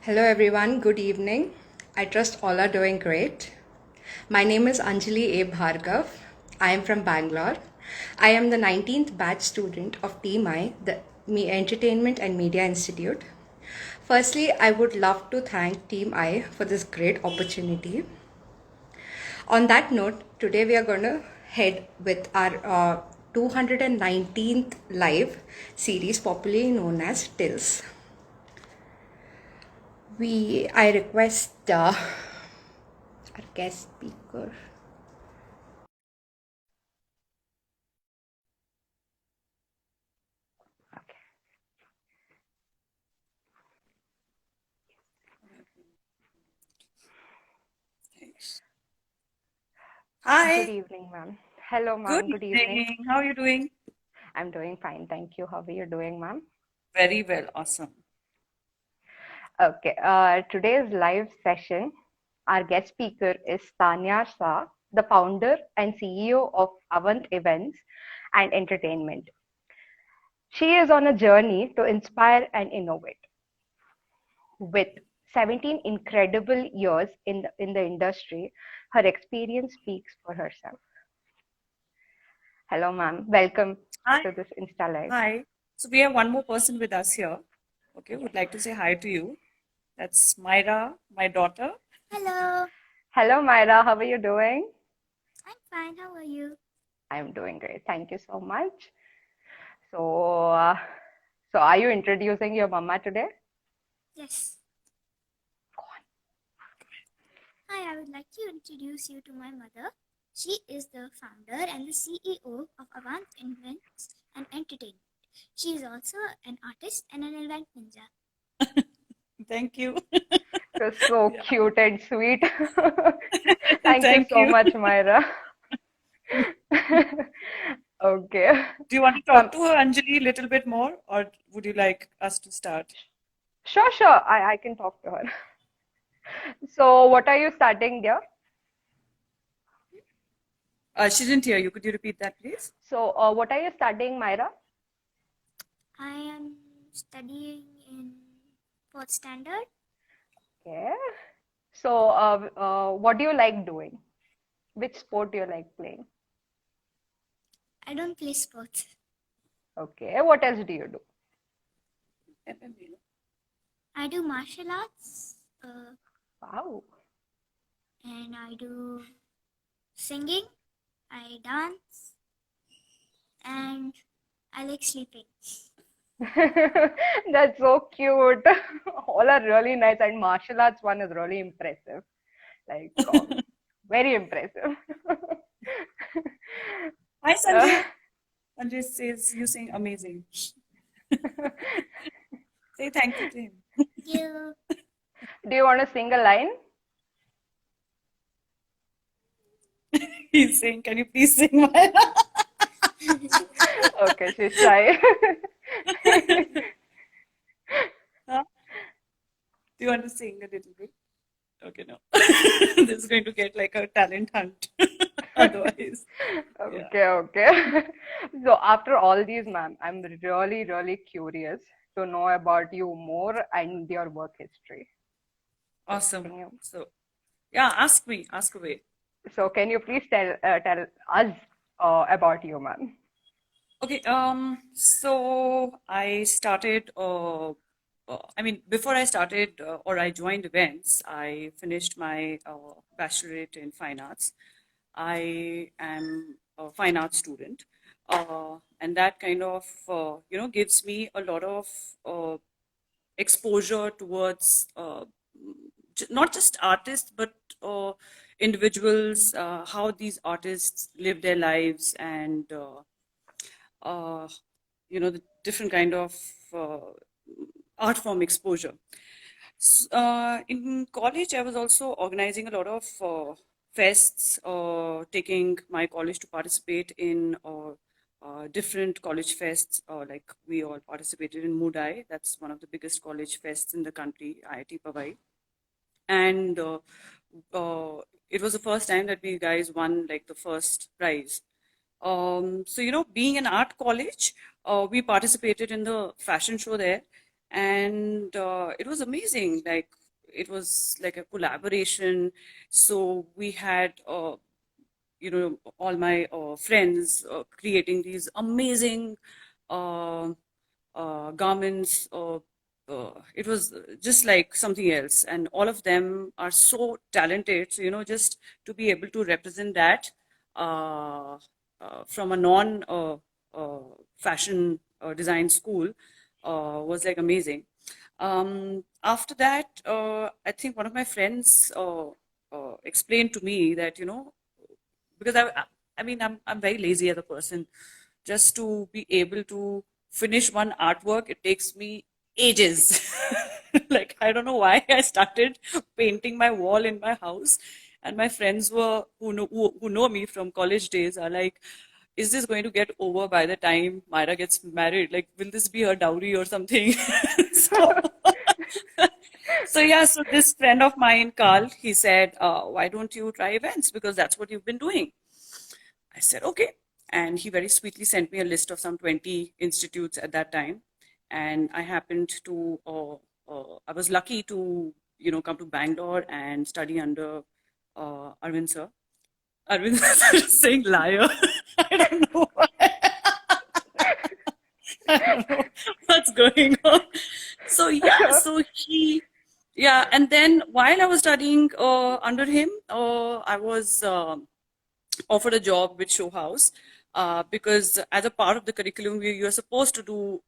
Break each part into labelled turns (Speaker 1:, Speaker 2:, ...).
Speaker 1: Hello everyone, good evening. I trust all are doing great. My name is Anjali A. Bhargav. I am from Bangalore. I am the 19th batch student of Team.i, the Entertainment and Media Institute. Firstly, I would love to thank Team.i for this great opportunity. On that note, today we are going to head with our 219th live series, popularly known as TILS. I request our guest speaker.
Speaker 2: Hi.
Speaker 3: Good evening, ma'am. Hello,
Speaker 2: Good
Speaker 3: ma'am. Good evening.
Speaker 2: evening. How are you doing?
Speaker 3: I'm doing fine. Thank you. How are you doing, ma'am?
Speaker 2: Very well. Awesome.
Speaker 3: Okay. Today's live session, our guest speaker is Tanya Shah, the founder and CEO of Avant Events and Entertainment. She is on a journey to inspire and innovate. With 17 incredible years in the industry, her experience speaks for herself. Hello, ma'am. Welcome
Speaker 2: Hi.
Speaker 3: to this Insta Live.
Speaker 2: Hi. So we have one more person with us here. Okay, would
Speaker 3: Yes.
Speaker 2: like to say hi to you. That's Myra, my daughter.
Speaker 4: Hello,
Speaker 3: Hello, Myra. How are you doing?
Speaker 4: I'm fine. How are you?
Speaker 3: I'm doing great. Thank you so much. So, uh, so are you introducing your mama today?
Speaker 4: Yes. Hi, I would like to introduce you to my mother. She is the founder and the CEO of Avant Events and Entertainment. She is also an artist and an event ninja.
Speaker 2: Thank you.
Speaker 3: You're so
Speaker 2: Yeah.
Speaker 3: cute and sweet. Thank you
Speaker 2: Thank
Speaker 3: so
Speaker 2: you.
Speaker 3: much, Myra. Okay.
Speaker 2: Do you want to
Speaker 3: Um,
Speaker 2: talk to her, Anjali, a little bit more, or would you like us to start?
Speaker 3: sure. I can talk to her. So, what are you studying, dear?
Speaker 2: She didn't hear you. Could you repeat that, please?
Speaker 3: So, what are you studying, Myra?
Speaker 4: I am studying in fourth standard.
Speaker 3: Okay. So, what do you like doing? Which sport do you like playing?
Speaker 4: I don't play sports.
Speaker 3: Okay. What else do you do?
Speaker 4: I do martial arts
Speaker 3: Wow.
Speaker 4: and I do singing, I dance, and I like sleeping.
Speaker 3: That's so cute. All are really nice, and martial arts one is really impressive. Like, very impressive.
Speaker 2: Hi,
Speaker 3: Uh,
Speaker 2: Sanjay. Sanjay says you sing amazing. Say thank you to him.
Speaker 4: You.
Speaker 3: do you want to sing a line?
Speaker 2: He's saying, can you please sing my
Speaker 3: Okay, she's shy.
Speaker 2: Huh? Do you want to sing a little bit? Okay, no. This is going to get like a talent hunt. Otherwise, yeah.
Speaker 3: Okay. So after all these, ma'am, I'm really curious to know about you more and your work history. So
Speaker 2: Awesome.
Speaker 3: can you
Speaker 2: So, yeah, ask me, ask away.
Speaker 3: can you please tell us about you, ma'am?
Speaker 2: Okay, so I started, I mean, before I started or I joined events, I finished my bachelorate in fine arts. I am a fine arts student, and that kind of, gives me a lot of uh, exposure towards not just artists but individuals, how these artists live their lives, and uh, the different kind of uh, art form exposure. In college, I was also organizing a lot of fests, taking my college to participate in different college fests. Like we all participated in Moodai, that's one of the biggest college fests in the country, IIT Pavai. And uh, it was the first time that we guys won like the first prize. So, being an art college, we participated in the fashion show there. and it was amazing. Like, it was like a collaboration. So we had all my friends creating these amazing uh, garments. It was just like something else, and all of them are so talented. So, just to be able to represent that uh, from a non fashion design school was like amazing. After that, I think one of my friends explained to me that, because I'm very lazy as a person. Just to be able to finish one artwork, it takes me ages. Like, I don't know why I started painting my wall in my house, and my friends who know me from college days are like, is this going to get over by the time Myra gets married? Like, will this be her dowry or something? so so yeah, so this friend of mine, Carl, he said, why don't you try events? Because that's what you've been doing. I said, okay. And he very sweetly sent me a list of some 20 institutes at that time. And I happened to, I was lucky to, come to Bangalore and study under Arvind sir. Arvind sir is saying liar. I don't know why. I don't know what's going on. So yeah, and then while I was studying under him, I was offered a job with Show House because as a part of the curriculum, you're supposed to do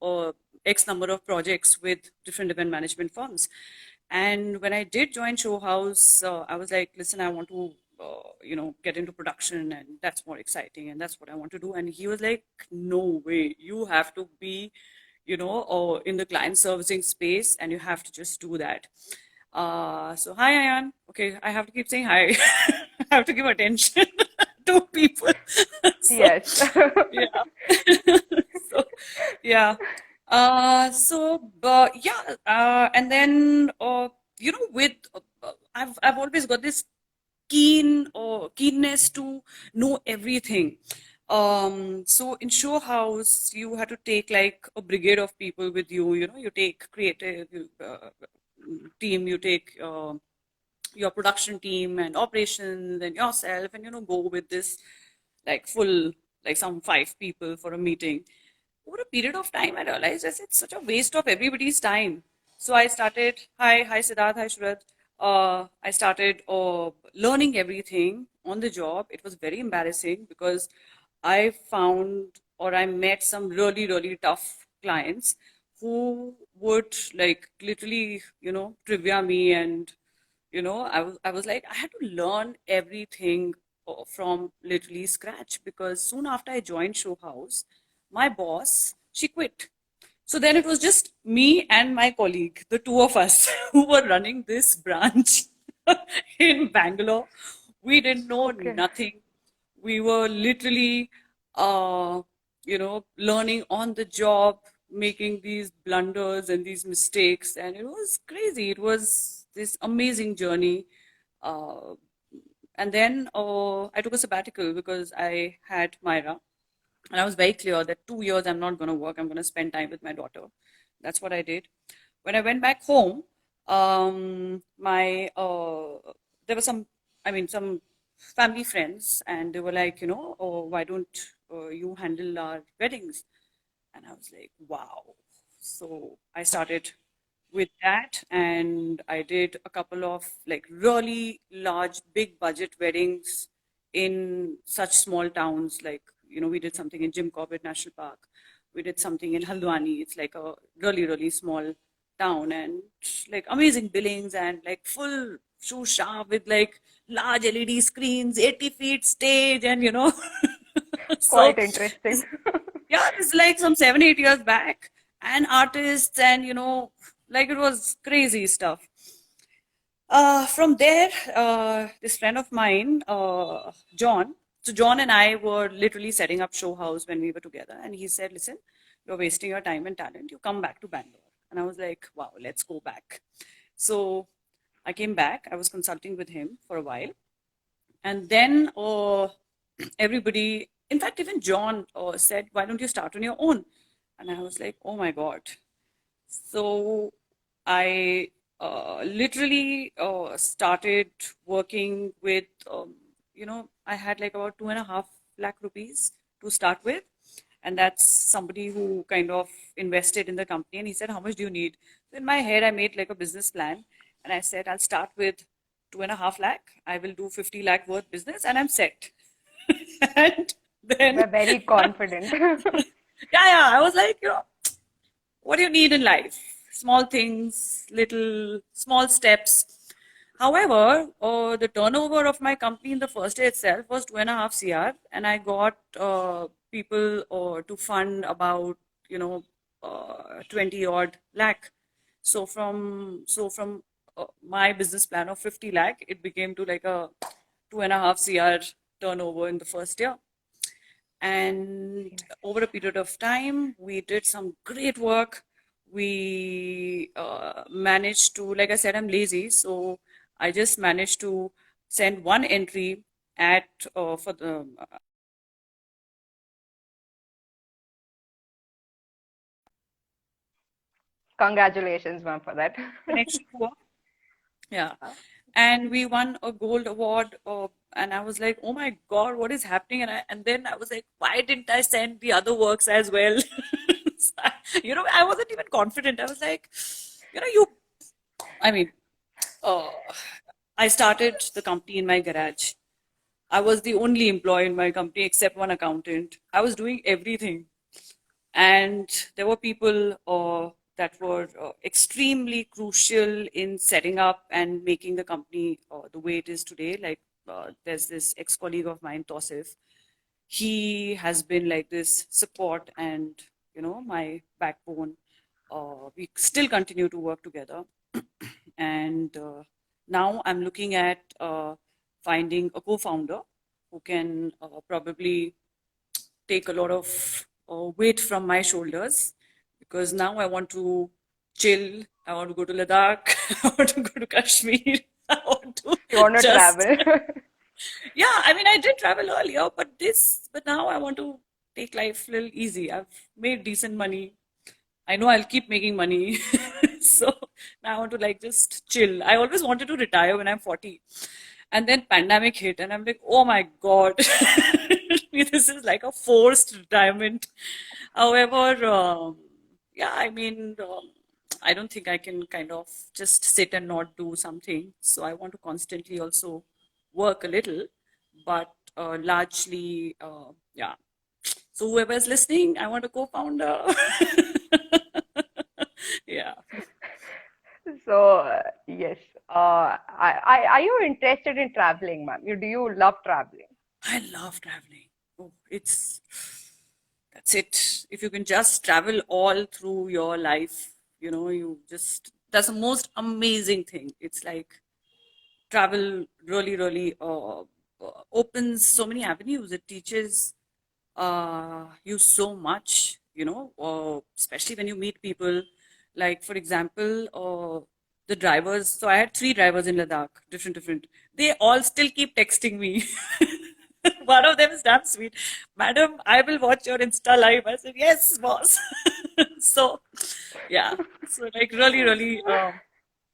Speaker 2: X number of projects with different event management firms. And when I did join Show House, I was like, listen, I want to, get into production, and that's more exciting, and that's what I want to do. And he was like, no way, you have to be, in the client servicing space, and you have to just do that. So hi, Ayan. Okay, I have to keep saying hi. I have to give attention to people. So,
Speaker 3: Yes.
Speaker 2: yeah. So, yeah. And then, with I've always got this keenness to know everything. So in Show House, you had to take like a brigade of people with you. You take creative team, you take your production team and operations and yourself, and go with this like full, like some 5 people for a meeting. Over a period of time, I realized it's such a waste of everybody's time. So I started, hi Siddharth, hi Shraddh. I started learning everything on the job. It was very embarrassing because I found, or I met some really, really tough clients who would like literally, trivia me. And I was like, I had to learn everything from literally scratch, because soon after I joined Show House, my boss, she quit. So then it was just me and my colleague, the two of us, who were running this branch in Bangalore. We didn't know
Speaker 3: Okay.
Speaker 2: nothing. We were literally, learning on the job, making these blunders and these mistakes. And it was crazy. It was this amazing journey. Uh, and then I took a sabbatical because I had Myra. And I was very clear that 2 years I'm not going to work. I'm going to spend time with my daughter. That's what I did. When I went back home, my there were some family friends, and they were like, oh, why don't you handle our weddings? And I was like, wow. So I started with that, and I did a couple of like really large, big budget weddings in such small towns. Like, we did something in Jim Corbett National Park. We did something in Haldwani. It's like a really, really small town, and like amazing billings and like full shusha with like large LED screens, 80 feet stage, and so
Speaker 3: Quite interesting.
Speaker 2: yeah, it's like some 7, 8 years back, and artists, and like it was crazy stuff. From there, this friend of mine, John. So John and I were literally setting up Show House when we were together, and he said, "Listen, you're wasting your time and talent. You come back to Bangalore." And I was like, "Wow, let's go back." So I came back. I was consulting with him for a while, and then everybody, in fact, even John said, "Why don't you start on your own?" And I was like, "Oh my God, So I literally started working with, I had like about 2.5 lakh rupees to start with. And that's somebody who kind of invested in the company. And he said, "How much do you need?" So in my head, I made like a business plan. And I said, "I'll start with 2.5 lakh. I will do 50 lakh worth business and I'm set." And then,
Speaker 3: We're very confident.
Speaker 2: yeah, I was like, what do you need in life? Small things, little small steps. However, the turnover of my company in the first day itself was 2.5 CR, and I got people to fund about 20 odd lakh. So from my business plan of 50 lakh, it became to like a 2.5 CR turnover in the first year. And over a period of time, we did some great work. We managed to, like I said, I'm lazy, so I just managed to send one entry at for the
Speaker 3: Congratulations, ma'am, for that.
Speaker 2: connection tour. Yeah, and we won a gold award. And I was like, oh my God, what is happening? And then I was like, why didn't I send the other works as well? I wasn't even confident. I was like, you. I mean, uh, I started the company in my garage. I was the only employee in my company except one accountant. I was doing everything. And there were people that were extremely crucial in setting up and making the company the way it is today. Like there's this ex-colleague of mine, Tosif. He has been like this support and my backbone. We still continue to work together, and now I'm looking at finding a co-founder who can probably take a lot of weight from my shoulders, because now I want to chill. I want to go to Ladakh. I want to go to Kashmir. I want to
Speaker 3: You want to
Speaker 2: just,
Speaker 3: travel.
Speaker 2: yeah, I mean, I did travel earlier, but now I want to take life a little easy. I've made decent money. I know I'll keep making money. So now I want to like just chill. I always wanted to retire when I'm 40. And then pandemic hit and I'm like, oh my God, this is like a forced retirement. However, yeah, I mean, I don't think I can kind of just sit and not do something. So I want to constantly also work a little, but largely, yeah. So whoever's listening, I want a co-founder. Yeah,
Speaker 3: So, yes. Are you interested in traveling, ma'am? Do you love traveling?
Speaker 2: I love traveling. Oh, that's it. If you can just travel all through your life, that's the most amazing thing. It's like travel really, really opens so many avenues. It teaches you so much, especially when you meet people. Like, for example, the drivers. So I had three drivers in Ladakh, different. They all still keep texting me. One of them is damn sweet. Madam, I will watch your Insta live. I said, yes, boss. So, yeah. So, like, really, really,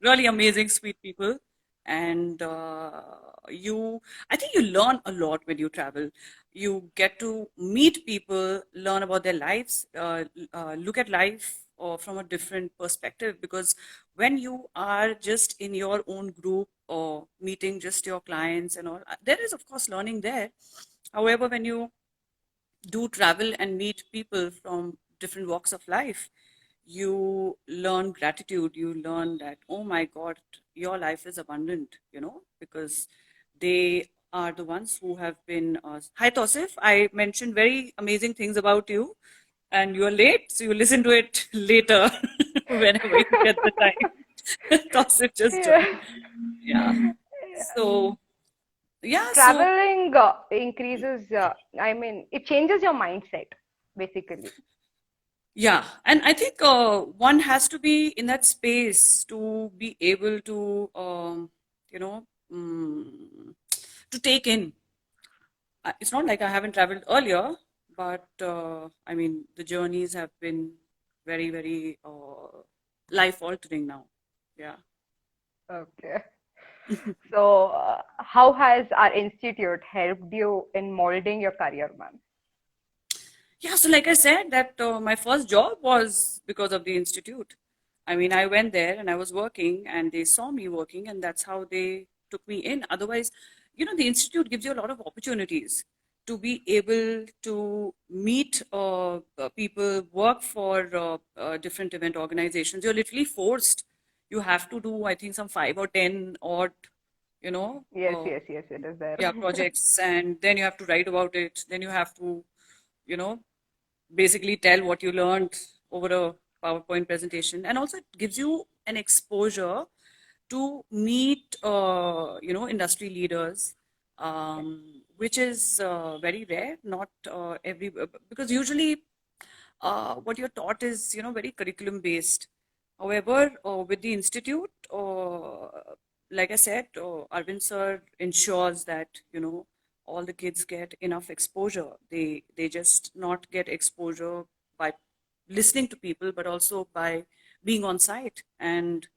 Speaker 2: really amazing, sweet people. And I think you learn a lot when you travel. You get to meet people, learn about their lives, look at life from a different perspective. Because when you are just in your own group or meeting just your clients and all, there is, of course, learning there. However, when you do travel and meet people from different walks of life, you learn gratitude. You learn that, oh my God, your life is abundant, because they are the ones who have been. Hi, Tosif. I mentioned very amazing things about you, and you're late, so you listen to it later whenever you get the time. Tosif just
Speaker 3: Yeah.
Speaker 2: joined. Yeah. So, yeah, so
Speaker 3: Traveling increases, I mean, it changes your mindset, basically.
Speaker 2: yeah, and I think one has to be in that space to be able to, you know, mm, to take in. It's not like I haven't traveled earlier, but I mean, the journeys have been very, very life-altering now. Yeah.
Speaker 3: Okay. So, how has our institute helped you in molding your career, ma'am?
Speaker 2: Yeah, so like I said, that my first job was because of the institute. I mean, I went there and I was working, and they saw me working, and that's how they took me in. Otherwise, the institute gives you a lot of opportunities to be able to meet people, work for different event organizations. You're literally forced. You have to do, I think, some 5 or 10 odd, you know,
Speaker 3: Yes,
Speaker 2: uh,
Speaker 3: yes, yes, it is there.
Speaker 2: yeah, projects, and then you have to write about it. Then you have to, you know, basically tell what you learned over a PowerPoint presentation. And also it gives you an exposure to meet, industry leaders, which is very rare. Not because usually what you're taught is, very curriculum based. However, with the institute, like I said, Arvind sir ensures that, all the kids get enough exposure. They just not get exposure by listening to people, but also by being on site and,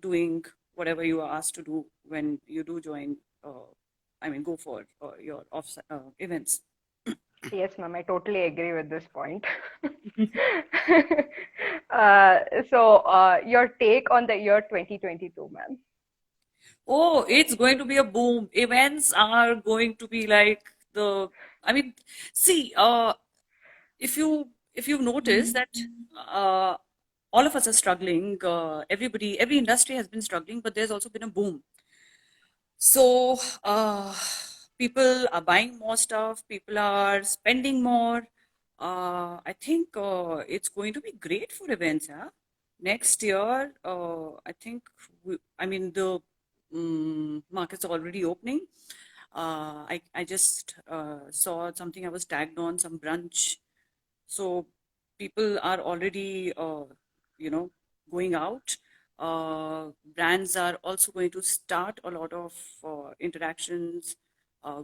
Speaker 2: doing whatever you are asked to do when you do join. Go for your off events.
Speaker 3: Yes, ma'am, I totally agree with this point. Your take on the year 2022, ma'am?
Speaker 2: Oh, it's going to be a boom. Events are going to be like the, I mean, see, if you've noticed that uh, all of us are struggling, every industry has been struggling, but there's also been a boom. So, people are buying more stuff, people are spending more. I think it's going to be great for events, huh? Next year, I think, the market's already opening. I just saw something I was tagged on, some brunch. So people are already, you know, going out. Brands are also going to start a lot of interactions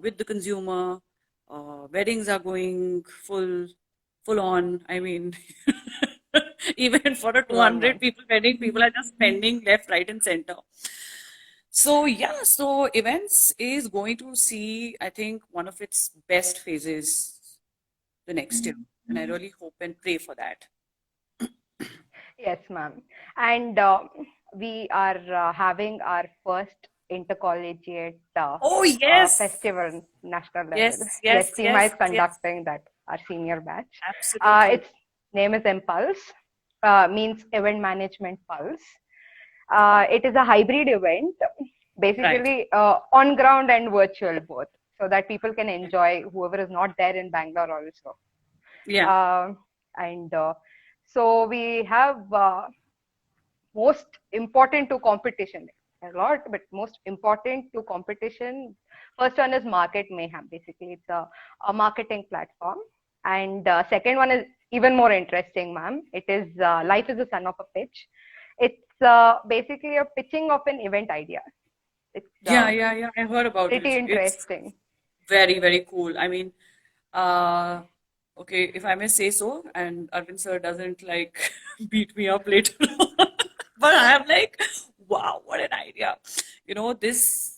Speaker 2: with the consumer. Weddings are going full on. I mean, even for a
Speaker 3: Sure,
Speaker 2: 200
Speaker 3: ma'am.
Speaker 2: people wedding, people are just spending left, right, and center. So yeah, so events is going to see, I think, one of its best phases the next year, and I really hope and pray for that.
Speaker 3: Yes, ma'am. And we are having our first intercollegiate
Speaker 2: Oh yes,
Speaker 3: festival national level.
Speaker 2: yes,
Speaker 3: Yes,
Speaker 2: yes,
Speaker 3: Team.i is
Speaker 2: yes, yes,
Speaker 3: conducting that, our senior batch.
Speaker 2: absolutely
Speaker 3: Its name is Impulse, means Event Management Pulse. It is a hybrid event,
Speaker 2: right.
Speaker 3: basically on ground and virtual both, so that people can enjoy, whoever is not there in Bangalore also.
Speaker 2: Yeah,
Speaker 3: Uh, and so we have most important to competition, a lot, but most important to competition. First one is Market Mayhem. Basically, it's a marketing platform. And second one is even more interesting, ma'am. It is Life is the Son of a Pitch. It's basically a pitching of an event idea. It's
Speaker 2: yeah. I heard about
Speaker 3: pretty
Speaker 2: it. It's
Speaker 3: interesting.
Speaker 2: very, very cool. I mean, uh, okay, if I may say so, and Arvind sir doesn't like beat me up later on, but I am like, wow, what an idea. This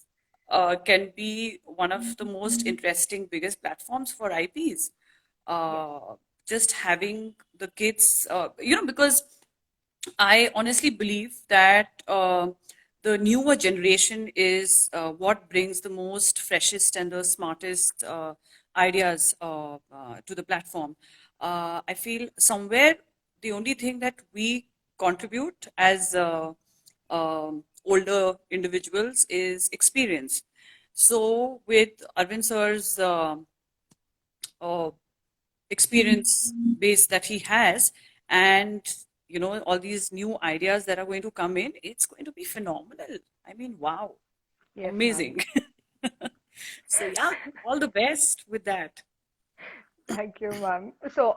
Speaker 2: can be one of the most interesting, biggest platforms for IPs.
Speaker 3: Yes,
Speaker 2: Uh, just having the kids, because I honestly believe that the newer generation is what brings the most freshest and the smartest ideas to the platform. I feel somewhere the only thing that we contribute as older individuals is experience. So with Arvind sir's uh, experience base that he has, and all these new ideas that are going to come in, it's going to be phenomenal. I mean, wow,
Speaker 3: yes, ma'am.
Speaker 2: amazing. So yeah, all the best with that.
Speaker 3: Thank you, ma'am. So,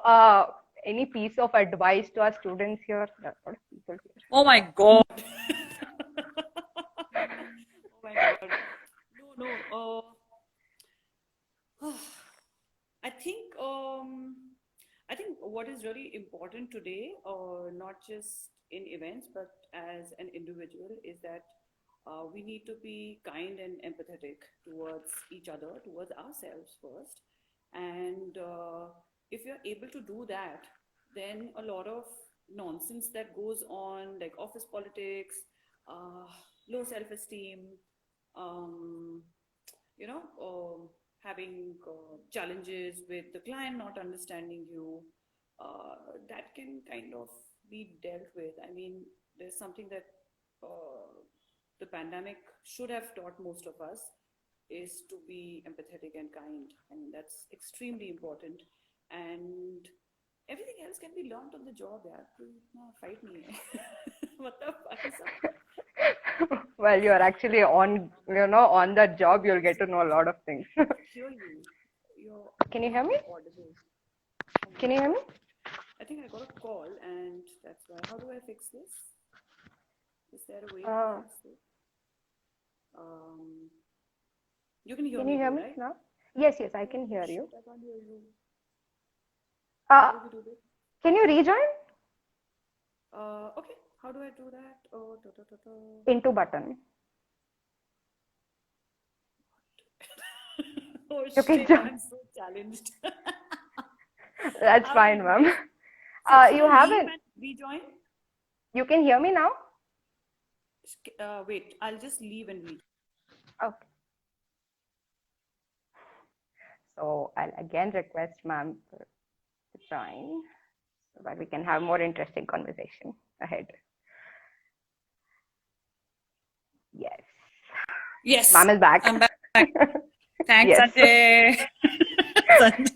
Speaker 3: any piece of advice to our students here? There are a lot of people here.
Speaker 2: Oh my god. Oh my god. No, I think I think what is really important today, not just in events, but as an individual, is that we need to be kind and empathetic towards each other, towards ourselves first. And if you're able to do that, then a lot of nonsense that goes on, like office politics, uh, low self-esteem, um, you know, having challenges with the client not understanding you, that can kind of be dealt with. I mean, there's something that the pandemic should have taught most of us is to be empathetic and kind. I mean, that's extremely important. And everything else can be learned on the job. Yeah, no, fight me. What the fuck is up?
Speaker 3: Well, you're actually on that job, you'll get to know a lot of things.
Speaker 2: Hear you. You're
Speaker 3: Can you hear me?
Speaker 2: audible.
Speaker 3: Can you hear me?
Speaker 2: I think I got a call, and that's why. How do I fix this? Is there a way to
Speaker 3: Uh,
Speaker 2: fix it? Um, you can hear
Speaker 3: can
Speaker 2: me
Speaker 3: you hear
Speaker 2: though,
Speaker 3: me
Speaker 2: right?
Speaker 3: now? Yes, I
Speaker 2: Oh,
Speaker 3: can hear you.
Speaker 2: shit, I can't hear you.
Speaker 3: Uh,
Speaker 2: How do we do this?
Speaker 3: can you rejoin?
Speaker 2: Okay. How do I do that? Oh,
Speaker 3: Into button.
Speaker 2: oh
Speaker 3: You can
Speaker 2: shit,
Speaker 3: join.
Speaker 2: I'm so challenged.
Speaker 3: That's
Speaker 2: How do I
Speaker 3: fine,
Speaker 2: do
Speaker 3: ma'am.
Speaker 2: this? So should
Speaker 3: You
Speaker 2: I leave
Speaker 3: haven't.
Speaker 2: and rejoin?
Speaker 3: You can hear me now?
Speaker 2: Wait, I'll just leave and rejoin.
Speaker 3: Okay. So I'll again request ma'am to join so that we can have more interesting conversation ahead. Yes.
Speaker 2: Yes,
Speaker 3: Ma'am is back.
Speaker 2: I'm back. Thanks,
Speaker 3: Yes.
Speaker 2: Sanjay. Sanjay,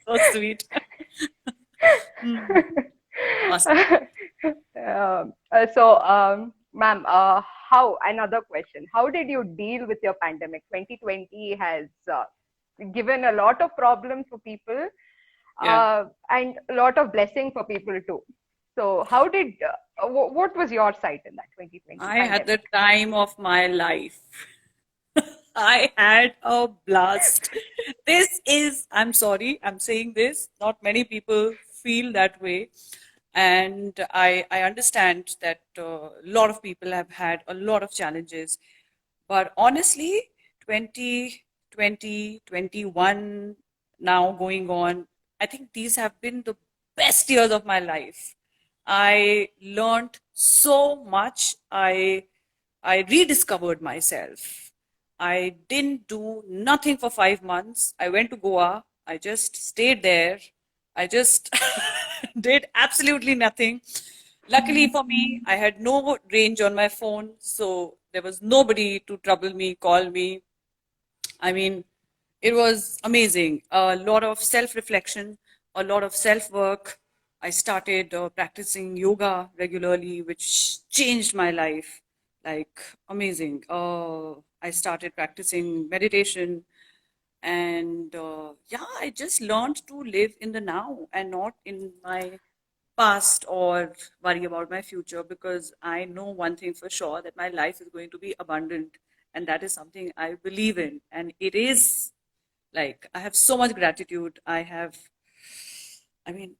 Speaker 2: so sweet. Awesome.
Speaker 3: Ma'am, how another question? How did you deal with your pandemic? 2020 has given a lot of problems for people,
Speaker 2: Yeah.
Speaker 3: and a lot of blessing for people too. So, how did what was your side in that 2020
Speaker 2: I had the
Speaker 3: pandemic?
Speaker 2: time of my life. I had a blast. I'm sorry, I'm saying this. Not many people feel that way. And I understand that a lot of people have had a lot of challenges. But honestly, 2020, 21, now going on, I think these have been the best years of my life. I learned so much. I rediscovered myself. I didn't do nothing for 5 months. I went to Goa. I just stayed there. I just did absolutely nothing. Luckily for me, I had no range on my phone, so there was nobody to trouble me, call me. I mean, it was amazing. A lot of self reflection, a lot of self work. I started practicing yoga regularly, which changed my life. Like, amazing. I started practicing meditation, and yeah, I just learned to live in the now and not in my past or worry about my future, because I know one thing for sure, that my life is going to be abundant, and that is something I believe in, and it is. Like, I have so much gratitude. I mean,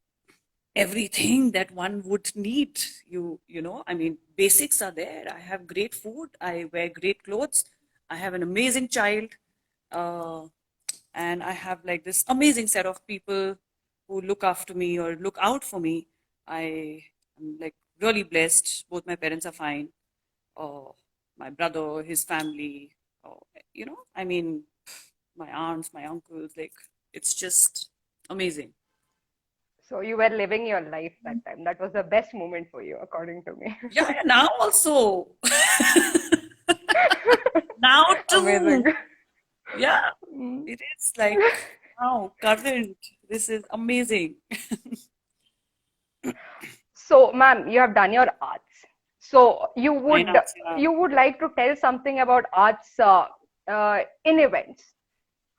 Speaker 2: everything that one would need. I mean, basics are there. I have great food. I wear great clothes. I have an amazing child. Uh, and I have like this amazing set of people who look after me or look out for me. I am like really blessed. Both my parents are fine. Uh, my brother, his family, I mean, my aunts, my uncles, like, it's just amazing.
Speaker 3: So you were living your life that time. That was the best moment for you, according to me.
Speaker 2: Yeah, yeah, now also. Now
Speaker 3: Amazing.
Speaker 2: too. Yeah,
Speaker 3: Mm.
Speaker 2: it is like now, current. This is amazing.
Speaker 3: So, ma'am, you have done your arts. So
Speaker 2: Fine arts, yeah.
Speaker 3: you would like to tell something about arts in events.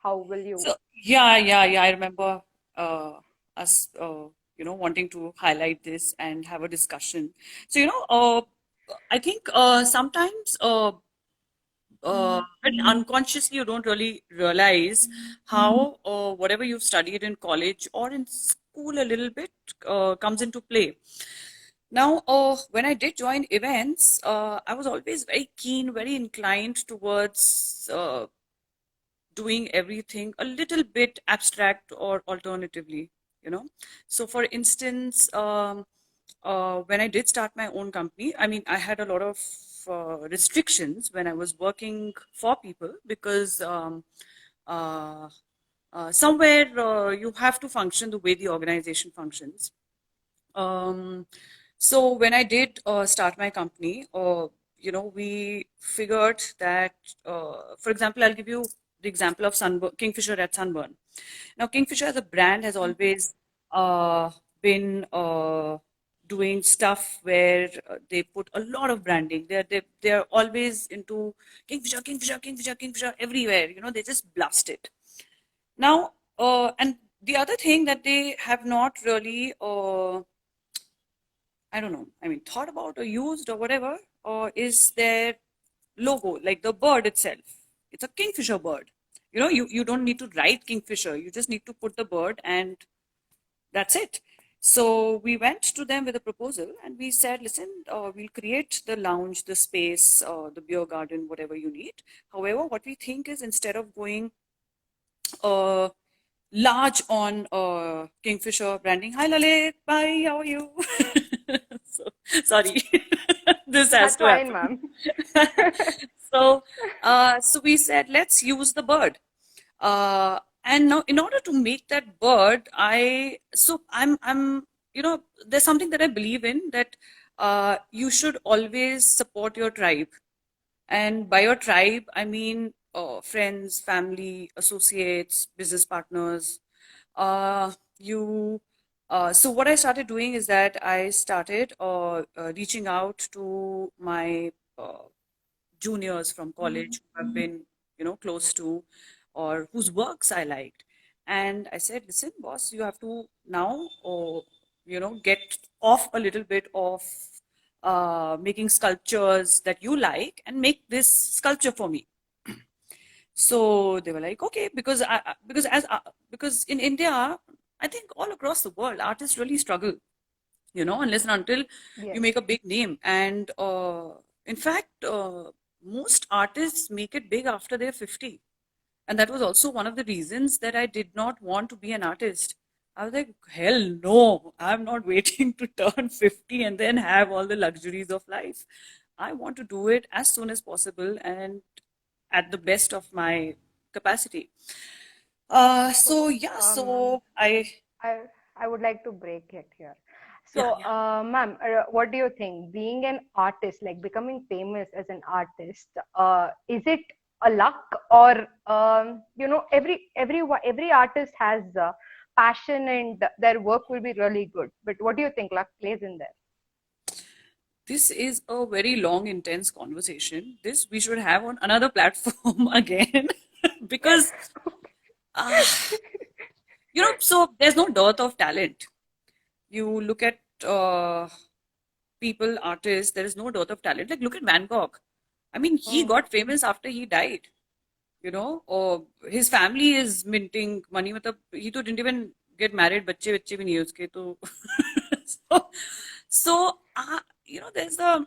Speaker 3: How will you?
Speaker 2: So yeah. I remember us, wanting to highlight this and have a discussion. So I think sometimes very unconsciously you don't really realize how whatever you've studied in college or in school a little bit comes into play. Now, when I did join events, I was always very keen, very inclined towards doing everything a little bit abstract or alternatively, you know. So, for instance, when I did start my own company, I mean, I had a lot of restrictions when I was working for people because uh, somewhere you have to function the way the organization functions. Um, so when I did start my company, we figured that, for example, I'll give you the example of Sunburn, Kingfisher at Sunburn. Now, Kingfisher as a brand has always uh, been doing stuff where they put a lot of branding. They're always into Kingfisher, Kingfisher, Kingfisher, Kingfisher everywhere. You know, they just blast it. Now, and the other thing that they have not really I don't know, I mean, thought about or used or whatever, or is their logo, like the bird itself. It's a kingfisher bird. You know, you don't need to write kingfisher. You just need to put the bird and that's it. So we went to them with a proposal and we said, listen, we'll create the lounge, the space, the beer garden, whatever you need. However, what we think is instead of going uh, large on Kingfisher branding. Hi Lalit, bye, how are you? so, sorry, this has
Speaker 3: That's
Speaker 2: to
Speaker 3: fine,
Speaker 2: happen.
Speaker 3: ma'am.
Speaker 2: So we said, let's use the bird. And now, in order to make that bird, I'm, there's something that I believe in that you should always support your tribe. And by your tribe, I mean friends, family, associates, business partners. You. So what I started doing is that I started reaching out to my juniors from college who have been, close to, or whose works I liked. And I said, listen, boss, you have to now, get off a little bit of making sculptures that you like and make this sculpture for me. So they were like, okay, because in India, I think all across the world, artists really struggle, unless and until you
Speaker 3: Yes.
Speaker 2: make a big name. And in fact, most artists make it big after they're 50. And that was also one of the reasons that I did not want to be an artist. I was like, hell no, I'm not waiting to turn 50 and then have all the luxuries of life. I want to do it as soon as possible and at the best of my capacity. So
Speaker 3: So,
Speaker 2: yeah, so
Speaker 3: I I would like to break it here.
Speaker 2: yeah,
Speaker 3: So,
Speaker 2: yeah.
Speaker 3: ma'am, what do you think? Being an artist, like becoming famous as an artist, is it a luck or every artist has passion and their work will be really good. But what do you think luck plays in there?
Speaker 2: This is a very long, intense conversation. This we should have on another platform again, because uh, so there's no dearth of talent. You look at people, artists, there is no dearth of talent. Like look at Van Gogh. I mean, he
Speaker 3: Hmm.
Speaker 2: got famous after he died. Or his family is minting money. मतलब he तो didn't even get married. बच्चे बच्चे भी नहीं है उसके तो. so, there's the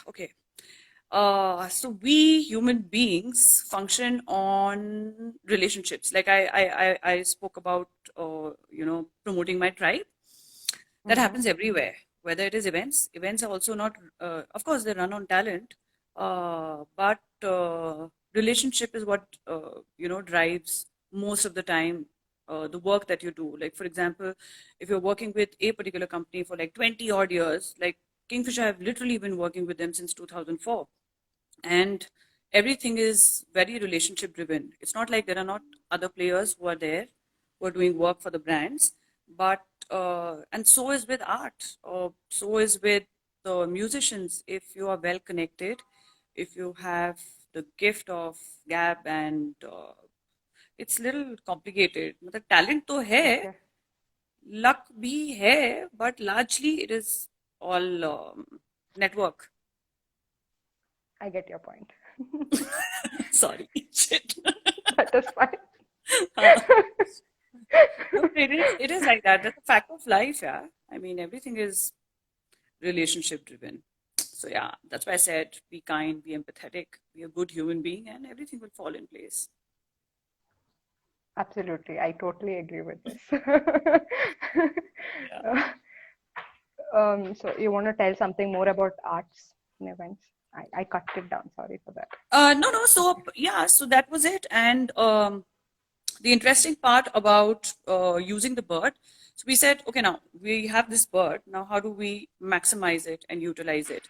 Speaker 2: okay. So we human beings function on relationships. Like I spoke about, promoting my tribe. That
Speaker 3: Mm-hmm.
Speaker 2: happens everywhere, whether it is events. Events are also not, of course, they run on talent, but relationship is what, drives most of the time the work that you do. Like, for example, if you're working with a particular company for like 20 odd years, like Kingfisher, I've literally been working with them since 2004, and everything is very relationship driven. It's not like there are not other players who are there who are doing work for the brands, but and so is with art, or so is with the musicians. If you are well connected, if you have the gift of gab, and it's little complicated. मतलब talent तो है,
Speaker 3: Okay,
Speaker 2: luck भी है, but largely it is all network.
Speaker 3: I get your point.
Speaker 2: Sorry, shit.
Speaker 3: That is fine.
Speaker 2: हाँ. No, it is like that. That's a fact of life, yeah. I mean, everything is relationship driven. So yeah, that's why I said be kind, be empathetic, be a good human being, and everything will fall in place.
Speaker 3: Absolutely, I totally agree with this.
Speaker 2: Yeah.
Speaker 3: Uh, so you want to tell something more about arts and events? I cut it down. Sorry for that.
Speaker 2: No, no. So yeah, so that was it. And the interesting part about using the bird, so we said, okay, now we have this bird. Now, how do we maximize it and utilize it?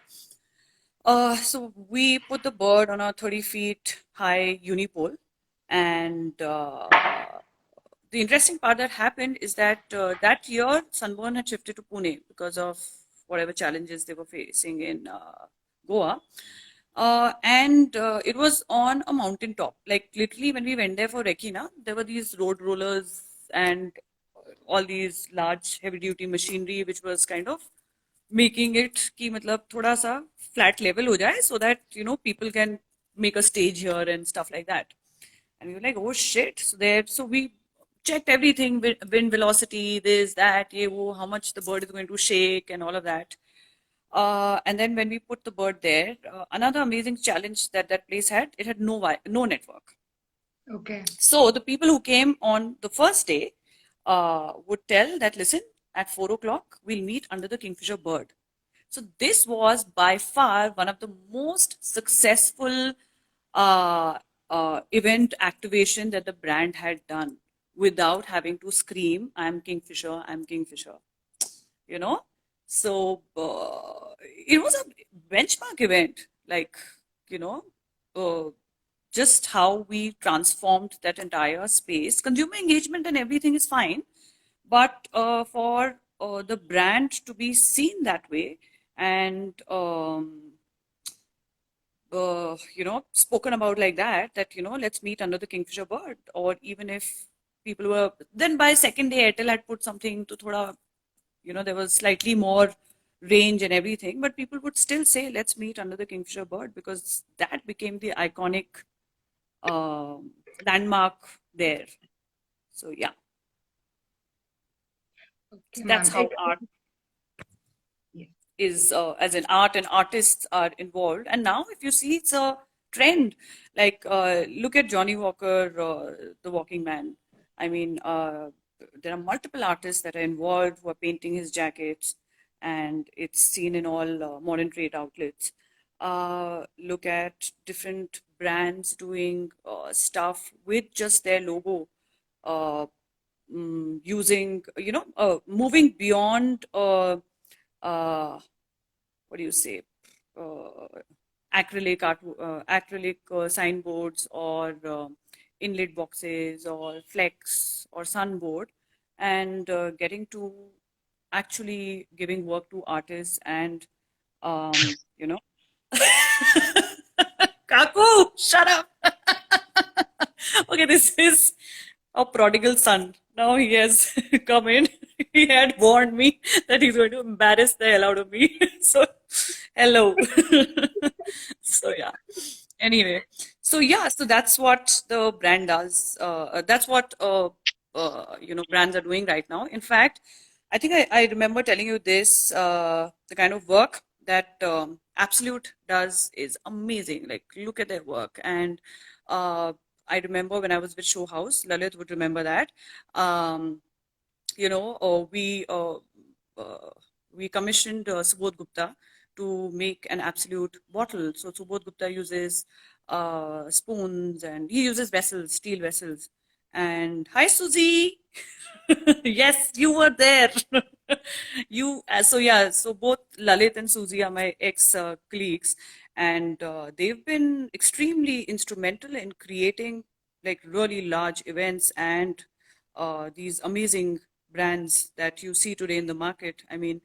Speaker 2: So we put the bird on a 30 feet high unipole, and the interesting part that happened is that that year Sunburn had shifted to Pune because of whatever challenges they were facing in Goa. And it was on a mountain top. Like literally, when we went there for Rekina, there were these road rollers and all these large heavy duty machinery, which was kind of making it कि मतलब थोड़ा सा flat level हो जाए so that people can make a stage here and stuff like that. And we were like, oh shit. So we checked everything, wind velocity, this, that, ye, wo, how much the bird is going to shake and all of that. And then when we put the bird there, another amazing challenge that that place had, it had no network.
Speaker 1: Okay.
Speaker 2: So the people who came on the first day would tell that, listen, at 4 o'clock, we'll meet under the Kingfisher bird. So this was by far one of the most successful uh, event activation that the brand had done without having to scream, I'm Kingfisher, I'm Kingfisher. You know? So it was a benchmark event, like, you know, uh, just how we transformed that entire space. Consumer engagement and everything is fine, but for the brand to be seen that way and spoken about like that, that let's meet under the Kingfisher bird, or even if people were then by second day, Airtel had put something to thoda, there was slightly more range and everything, but people would still say, let's meet under the Kingfisher bird because that became the iconic um landmark there. So yeah,
Speaker 1: Okay,
Speaker 2: that's
Speaker 1: ma'am.
Speaker 2: how art
Speaker 1: Yes.
Speaker 2: is, as an art and artists are involved. And now if you see, it's a trend. Like look at Johnny Walker, the Walking Man. I mean, there are multiple artists that are involved who are painting his jackets, and it's seen in all modern trade outlets. Look at different brands doing stuff with just their logo, uh, using, moving beyond what do you say, uh, acrylic signboards or inlet boxes or flex or sunboard, and getting to actually giving work to artists and um, you know Kaku, shut up. Okay, this is a prodigal son. Now he has come in. He had warned me that he's going to embarrass the hell out of me. So, hello. So, yeah. Anyway, so yeah, so that's what the brand does. That's what brands are doing right now. In fact, I think I remember telling you this. The kind of work that Absolute does is amazing. Like, look at their work. And I remember when I was with Show House, Lalit would remember that. Um, you know, uh, we uh, uh, we commissioned Subodh Gupta to make an Absolute bottle. So Subodh Gupta uses spoons, and he uses vessels, steel vessels. And hi, Susie. Yes, you were there. So yeah, so both Lalit and Susie are my ex colleagues, and they've been extremely instrumental in creating like really large events and these amazing brands that you see today in the market. I mean,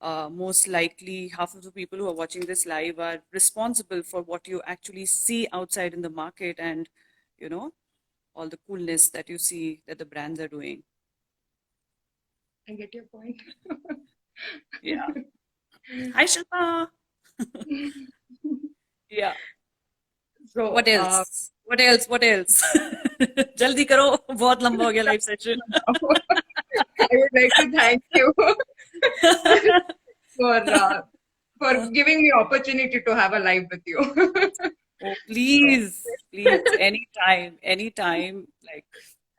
Speaker 2: most likely half of the people who are watching this live are responsible for what you actually see outside in the market, and you know all the coolness that you see that the brands are doing.
Speaker 1: I get your point.
Speaker 2: Yeah. Hi, Shilpa. Yeah.
Speaker 1: So,
Speaker 2: What else? What else? What else? Jaldi karo, बहुत लंबा हो गया live session.
Speaker 1: I would like to thank you for giving me opportunity to have a live with you.
Speaker 2: Oh, please, please, anytime, like,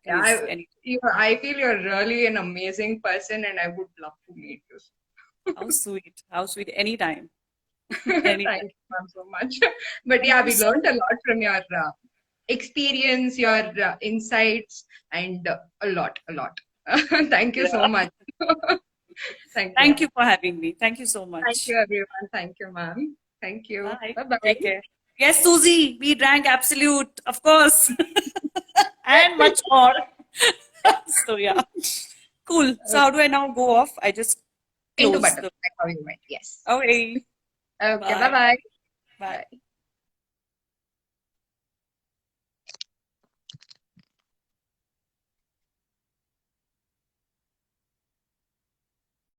Speaker 1: Yeah,
Speaker 2: please, any.
Speaker 1: I feel you're really an amazing person, and I would love to meet you.
Speaker 2: How sweet, anytime,
Speaker 1: Thank
Speaker 2: anytime.
Speaker 1: you, ma'am, so much. But
Speaker 2: Thank
Speaker 1: yeah,
Speaker 2: you
Speaker 1: we
Speaker 2: so
Speaker 1: learned a lot from your experience, your insights, and a lot, a lot. Thank you so
Speaker 2: Yeah.
Speaker 1: much. Thank you.
Speaker 2: Thank you for having me. Thank you so
Speaker 1: Thank
Speaker 2: much.
Speaker 1: you, everyone. Thank you, ma'am. Thank you.
Speaker 2: Bye.
Speaker 1: Bye bye.
Speaker 2: Take care. Yes, Susie, we drank Absolute, of course, and much more. So yeah, cool. So how do I now go off? I just
Speaker 1: Into
Speaker 2: close
Speaker 1: button,
Speaker 2: the.
Speaker 1: like how you went. Yes.
Speaker 2: Okay.
Speaker 1: Okay. Bye
Speaker 2: Bye.
Speaker 1: bye.
Speaker 2: Bye.
Speaker 1: Bye.